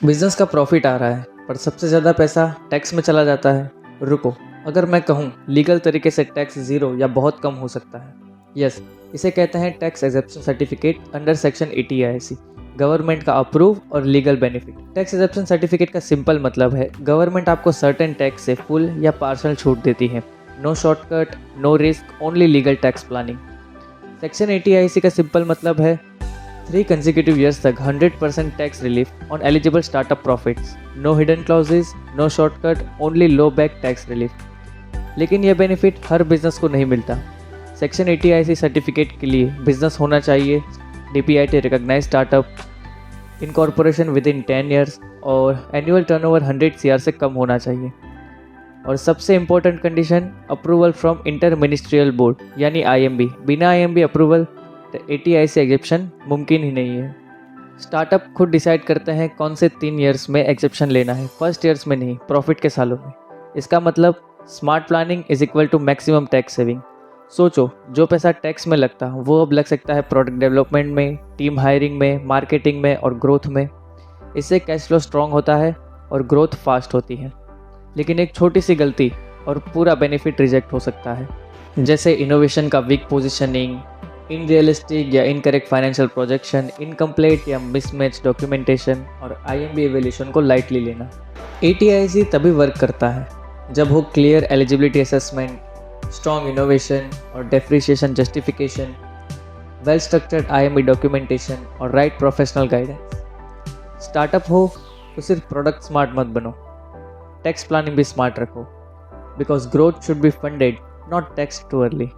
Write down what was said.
Business का profit आ रहा है पर सबसे ज़्यादा पैसा टैक्स में चला जाता है। रुको, अगर मैं कहूँ लीगल तरीके से टैक्स ज़ीरो या बहुत कम हो सकता है। यस, इसे कहते हैं tax exemption certificate under section 80 IIC, government का अप्रूव और legal benefit. Tax exemption certificate का सिंपल मतलब है गवर्नमेंट आपको सर्टेन टैक्स से फुल या पार्शल छूट देती है। No shortcut, no risk, only legal tax planning. Section 80 IIC का सिंपल मतलब है 3 consecutive years तक 100% tax relief on eligible startup profits. No hidden clauses, no shortcut, only low back tax relief. लेकिन यह बेनिफिट हर business को नहीं मिलता। Section 80 IIC certificate के लिए बिजनेस होना चाहिए DPIT recognise startup, incorporation within 10 years और एनुअल टर्नओवर 100 CR से कम होना चाहिए। और सबसे important condition, approval from inter ministerial board यानी IMB। बिना IMB अप्रूवल 80 IIC एग्जेप्शन मुमकिन ही नहीं है। स्टार्टअप खुद डिसाइड करते हैं कौन से 3 ईयर्स में एग्जेप्शन लेना है, फर्स्ट ईयर्स में नहीं, प्रॉफिट के सालों में। इसका मतलब smart planning is equal to maximum tax saving. सोचो, जो पैसा टैक्स में लगता वो अब लग सकता है प्रोडक्ट डेवलपमेंट में, टीम हायरिंग में, मार्केटिंग में और ग्रोथ में। इससे कैश फ्लो स्ट्रॉन्ग होता है और ग्रोथ फास्ट होती है। लेकिन एक छोटी सी गलती और पूरा बेनिफिट रिजेक्ट हो सकता है, जैसे इनोवेशन का वीक पोजिशनिंग, इनरियलिस्टिक या इनकरेक्ट फाइनेंशियल प्रोजेक्शन, इनकम्प्लीट या मिसमैच डॉक्यूमेंटेशन और IMB एवेल्यूशन को लाइटली लेना। 80 IIC तभी वर्क करता है जब हो clear eligibility assessment, strong innovation और depreciation justification, well structured IMB documentation और राइट प्रोफेशनल गाइडेंस। स्टार्टअप हो तो सिर्फ प्रोडक्ट स्मार्ट मत बनो, टैक्स प्लानिंग भी स्मार्ट रखो, because growth should be funded, not tax too early.